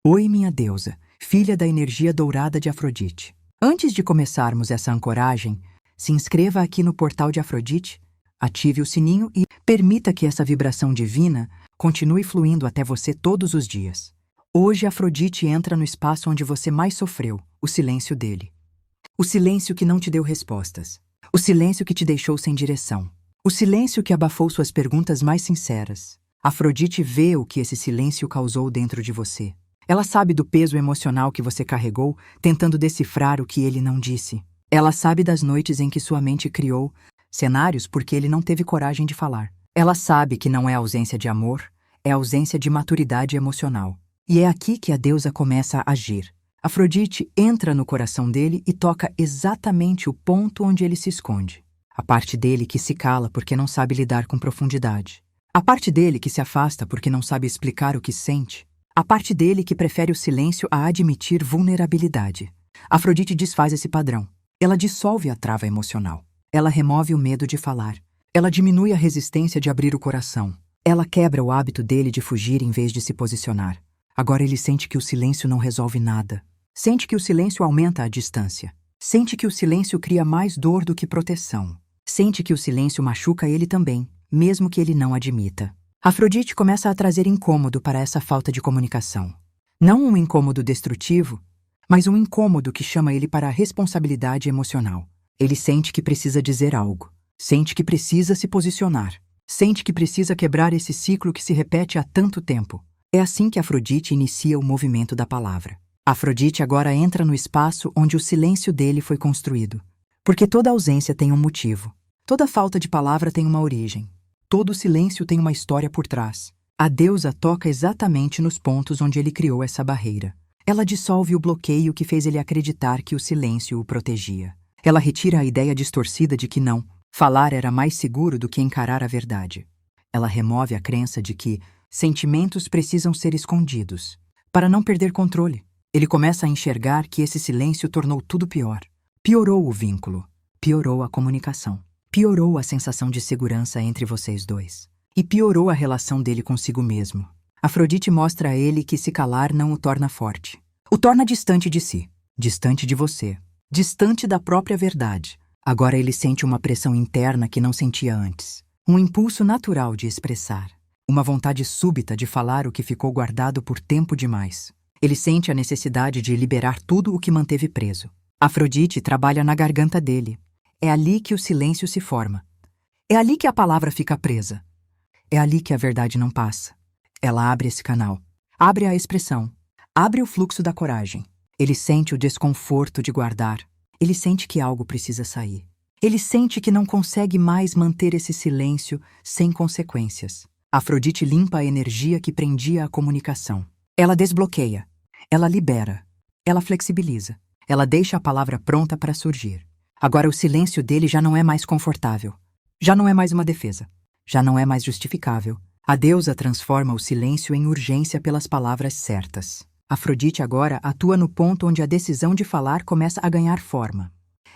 Oi, minha deusa, filha da energia dourada de Afrodite. Antes de começarmos essa ancoragem, se inscreva aqui no portal de Afrodite, ative o sininho e permita que essa vibração divina continue fluindo até você todos os dias. Hoje Afrodite entra no espaço onde você mais sofreu, o silêncio dele. O silêncio que não te deu respostas. O silêncio que te deixou sem direção. O silêncio que abafou suas perguntas mais sinceras. Afrodite vê o que esse silêncio causou dentro de você. Ela sabe do peso emocional que você carregou, tentando decifrar o que ele não disse. Ela sabe das noites em que sua mente criou cenários porque ele não teve coragem de falar. Ela sabe que não é ausência de amor, é ausência de maturidade emocional. E é aqui que a deusa começa a agir. Afrodite entra no coração dele e toca exatamente o ponto onde ele se esconde. A parte dele que se cala porque não sabe lidar com profundidade. A parte dele que se afasta porque não sabe explicar o que sente. A parte dele que prefere o silêncio a admitir vulnerabilidade. Afrodite desfaz esse padrão. Ela dissolve a trava emocional. Ela remove o medo de falar. Ela diminui a resistência de abrir o coração. Ela quebra o hábito dele de fugir em vez de se posicionar. Agora ele sente que o silêncio não resolve nada. Sente que o silêncio aumenta a distância. Sente que o silêncio cria mais dor do que proteção. Sente que o silêncio machuca ele também, mesmo que ele não admita. Afrodite começa a trazer incômodo para essa falta de comunicação. Não um incômodo destrutivo, mas um incômodo que chama ele para a responsabilidade emocional. Ele sente que precisa dizer algo. Sente que precisa se posicionar. Sente que precisa quebrar esse ciclo que se repete há tanto tempo. É assim que Afrodite inicia o movimento da palavra. Afrodite agora entra no espaço onde o silêncio dele foi construído. Porque toda ausência tem um motivo. Toda falta de palavra tem uma origem. Todo silêncio tem uma história por trás. A deusa toca exatamente nos pontos onde ele criou essa barreira. Ela dissolve o bloqueio que fez ele acreditar que o silêncio o protegia. Ela retira a ideia distorcida de que não, falar era mais seguro do que encarar a verdade. Ela remove a crença de que sentimentos precisam ser escondidos, para não perder controle. Ele começa a enxergar que esse silêncio tornou tudo pior. Piorou o vínculo, piorou a comunicação. Piorou a sensação de segurança entre vocês dois. E piorou a relação dele consigo mesmo. Afrodite mostra a ele que se calar não o torna forte. O torna distante de si, distante de você, distante da própria verdade. Agora ele sente uma pressão interna que não sentia antes. Um impulso natural de expressar. Uma vontade súbita de falar o que ficou guardado por tempo demais. Ele sente a necessidade de liberar tudo o que manteve preso. Afrodite trabalha na garganta dele. É ali que o silêncio se forma. É ali que a palavra fica presa. É ali que a verdade não passa. Ela abre esse canal. Abre a expressão. Abre o fluxo da coragem. Ele sente o desconforto de guardar. Ele sente que algo precisa sair. Ele sente que não consegue mais manter esse silêncio sem consequências. Afrodite limpa a energia que prendia a comunicação. Ela desbloqueia. Ela libera. Ela flexibiliza. Ela deixa a palavra pronta para surgir. Agora o silêncio dele já não é mais confortável. Já não é mais uma defesa. Já não é mais justificável. A deusa transforma o silêncio em urgência pelas palavras certas. Afrodite agora atua no ponto onde a decisão de falar começa a ganhar forma.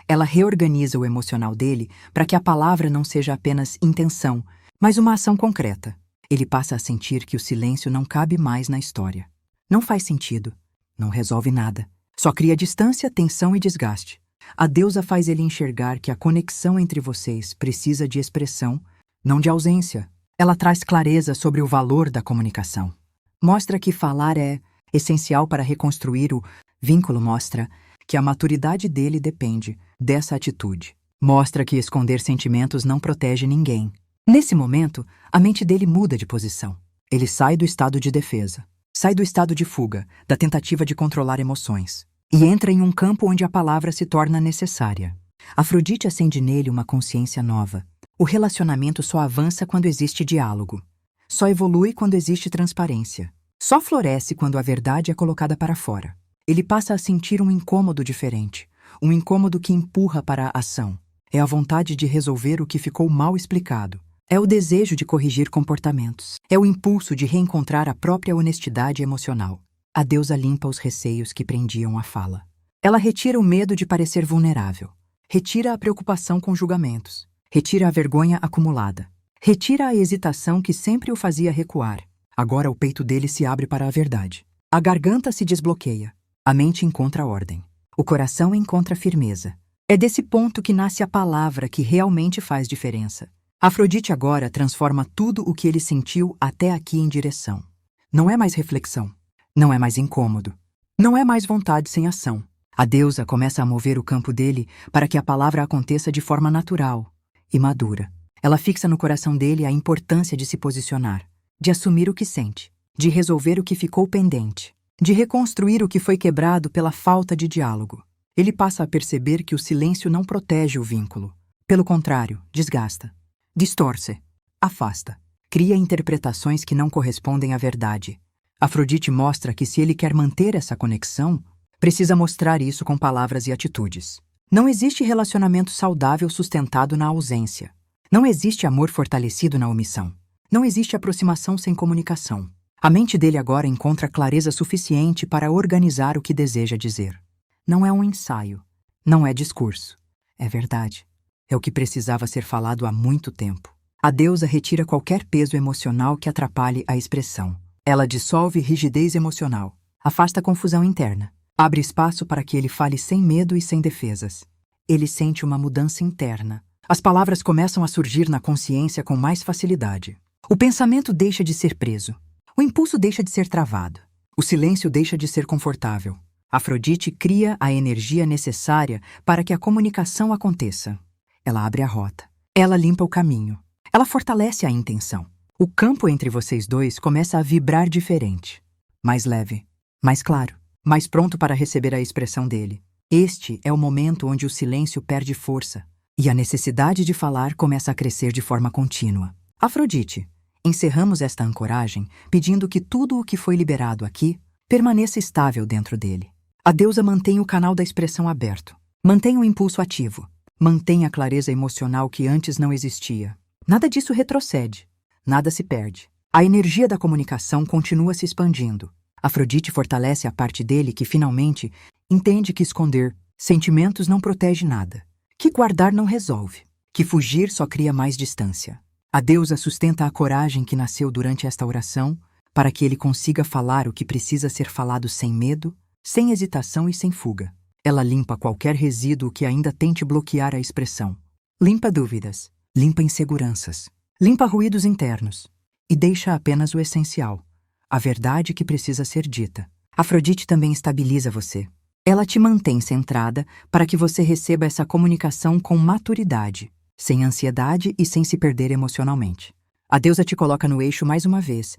Ela reorganiza o emocional dele para que a palavra não seja apenas intenção, mas uma ação concreta. Ele passa a sentir que o silêncio não cabe mais na história. Não faz sentido. Não resolve nada. Só cria distância, tensão e desgaste. A deusa faz ele enxergar que a conexão entre vocês precisa de expressão, não de ausência. Ela traz clareza sobre o valor da comunicação. Mostra que falar é essencial para reconstruir o vínculo. Mostra que a maturidade dele depende dessa atitude. Mostra que esconder sentimentos não protege ninguém. Nesse momento, a mente dele muda de posição. Ele sai do estado de defesa. Sai do estado de fuga, da tentativa de controlar emoções. E entra em um campo onde a palavra se torna necessária. Afrodite acende nele uma consciência nova. O relacionamento só avança quando existe diálogo. Só evolui quando existe transparência. Só floresce quando a verdade é colocada para fora. Ele passa a sentir um incômodo diferente. Um incômodo que empurra para a ação. É a vontade de resolver o que ficou mal explicado. É o desejo de corrigir comportamentos. É o impulso de reencontrar a própria honestidade emocional. A deusa limpa os receios que prendiam a fala. Ela retira o medo de parecer vulnerável. Retira a preocupação com julgamentos. Retira a vergonha acumulada. Retira a hesitação que sempre o fazia recuar. Agora o peito dele se abre para a verdade. A garganta se desbloqueia. A mente encontra ordem. O coração encontra firmeza. É desse ponto que nasce a palavra que realmente faz diferença. Afrodite agora transforma tudo o que ele sentiu até aqui em direção. Não é mais reflexão. Não é mais incômodo. Não é mais vontade sem ação. A deusa começa a mover o campo dele para que a palavra aconteça de forma natural e madura. Ela fixa no coração dele a importância de se posicionar, de assumir o que sente, de resolver o que ficou pendente, de reconstruir o que foi quebrado pela falta de diálogo. Ele passa a perceber que o silêncio não protege o vínculo. Pelo contrário, desgasta, distorce, afasta, cria interpretações que não correspondem à verdade. Afrodite mostra que se ele quer manter essa conexão, precisa mostrar isso com palavras e atitudes. Não existe relacionamento saudável sustentado na ausência. Não existe amor fortalecido na omissão. Não existe aproximação sem comunicação. A mente dele agora encontra clareza suficiente para organizar o que deseja dizer. Não é um ensaio. Não é discurso. É verdade. É o que precisava ser falado há muito tempo. A deusa retira qualquer peso emocional que atrapalhe a expressão. Ela dissolve rigidez emocional. Afasta a confusão interna. Abre espaço para que ele fale sem medo e sem defesas. Ele sente uma mudança interna. As palavras começam a surgir na consciência com mais facilidade. O pensamento deixa de ser preso. O impulso deixa de ser travado. O silêncio deixa de ser confortável. Afrodite cria a energia necessária para que a comunicação aconteça. Ela abre a rota. Ela limpa o caminho. Ela fortalece a intenção. O campo entre vocês dois começa a vibrar diferente. Mais leve, mais claro, mais pronto para receber a expressão dele. Este é o momento onde o silêncio perde força e a necessidade de falar começa a crescer de forma contínua. Afrodite, encerramos esta ancoragem pedindo que tudo o que foi liberado aqui permaneça estável dentro dele. A deusa mantém o canal da expressão aberto, mantém o impulso ativo, mantém a clareza emocional que antes não existia. Nada disso retrocede, nada se perde. A energia da comunicação continua se expandindo. Afrodite fortalece a parte dele que finalmente entende que esconder sentimentos não protege nada, que guardar não resolve, que fugir só cria mais distância. A deusa sustenta a coragem que nasceu durante esta oração para que ele consiga falar o que precisa ser falado sem medo, sem hesitação e sem fuga. Ela limpa qualquer resíduo que ainda tente bloquear a expressão. Limpa dúvidas, limpa inseguranças, limpa ruídos internos e deixa apenas o essencial, a verdade que precisa ser dita. Afrodite também estabiliza você. Ela te mantém centrada para que você receba essa comunicação com maturidade, sem ansiedade e sem se perder emocionalmente. A deusa te coloca no eixo mais uma vez,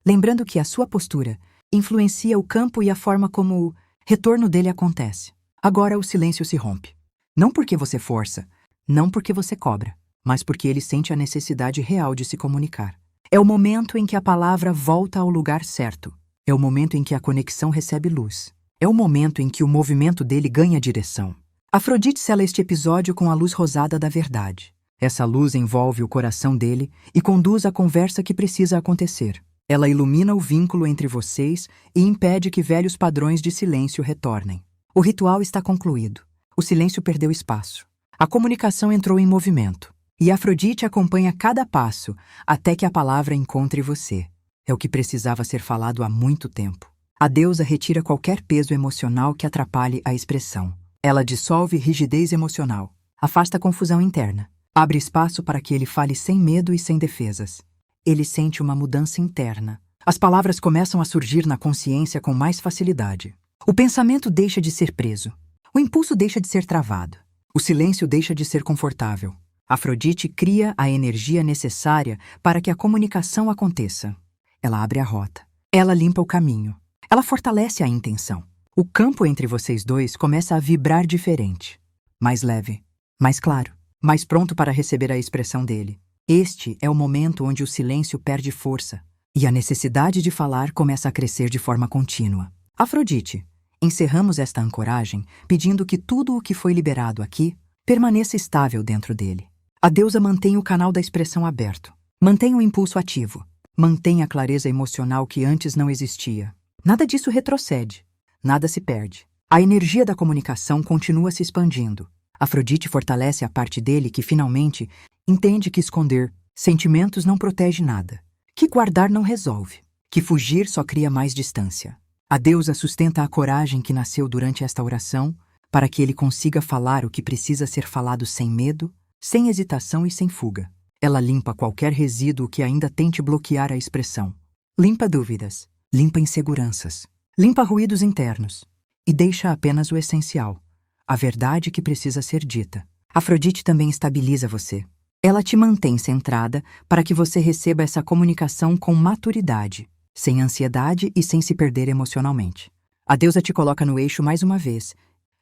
lembrando que a sua postura influencia o campo e a forma como o retorno dele acontece. Agora o silêncio se rompe. Não porque você força, não porque você cobra, mas porque ele sente a necessidade real de se comunicar. É o momento em que a palavra volta ao lugar certo. É o momento em que a conexão recebe luz. É o momento em que o movimento dele ganha direção. Afrodite sela este episódio com a luz rosada da verdade. Essa luz envolve o coração dele e conduz a conversa que precisa acontecer. Ela ilumina o vínculo entre vocês e impede que velhos padrões de silêncio retornem. O ritual está concluído. O silêncio perdeu espaço. A comunicação entrou em movimento. E Afrodite acompanha cada passo até que a palavra encontre você. É o que precisava ser falado há muito tempo. A deusa retira qualquer peso emocional que atrapalhe a expressão. Ela dissolve rigidez emocional, afasta a confusão interna, abre espaço para que ele fale sem medo e sem defesas. Ele sente uma mudança interna. As palavras começam a surgir na consciência com mais facilidade. O pensamento deixa de ser preso. O impulso deixa de ser travado. O silêncio deixa de ser confortável. Afrodite cria a energia necessária para que a comunicação aconteça. Ela abre a rota. Ela limpa o caminho. Ela fortalece a intenção. O campo entre vocês dois começa a vibrar diferente. Mais leve, mais claro, mais pronto para receber a expressão dele. Este é o momento onde o silêncio perde força e a necessidade de falar começa a crescer de forma contínua. Afrodite, encerramos esta ancoragem pedindo que tudo o que foi liberado aqui permaneça estável dentro dele. A deusa mantém o canal da expressão aberto, mantém o impulso ativo, mantém a clareza emocional que antes não existia. Nada disso retrocede, nada se perde. A energia da comunicação continua se expandindo. Afrodite fortalece a parte dele que finalmente entende que esconder sentimentos não protege nada, que guardar não resolve, que fugir só cria mais distância. A deusa sustenta a coragem que nasceu durante esta oração para que ele consiga falar o que precisa ser falado sem medo, sem hesitação e sem fuga. Ela limpa qualquer resíduo que ainda tente bloquear a expressão. Limpa dúvidas, limpa inseguranças, limpa ruídos internos e deixa apenas o essencial, a verdade que precisa ser dita. Afrodite também estabiliza você. Ela te mantém centrada para que você receba essa comunicação com maturidade, sem ansiedade e sem se perder emocionalmente. A deusa te coloca no eixo mais uma vez,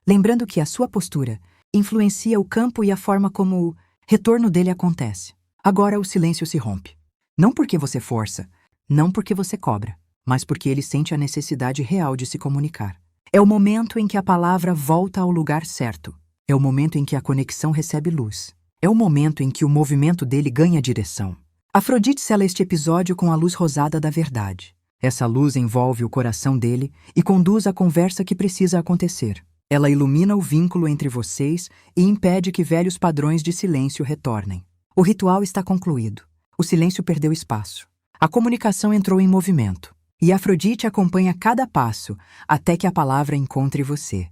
lembrando que a sua postura influencia o campo e a forma como o retorno dele acontece. Agora o silêncio se rompe. Não porque você força, não porque você cobra, mas porque ele sente a necessidade real de se comunicar. É o momento em que a palavra volta ao lugar certo. É o momento em que a conexão recebe luz. É o momento em que o movimento dele ganha direção. Afrodite sela este episódio com a luz rosada da verdade. Essa luz envolve o coração dele e conduz a conversa que precisa acontecer. Ela ilumina o vínculo entre vocês e impede que velhos padrões de silêncio retornem. O ritual está concluído. O silêncio perdeu espaço. A comunicação entrou em movimento. E Afrodite acompanha cada passo até que a palavra encontre você.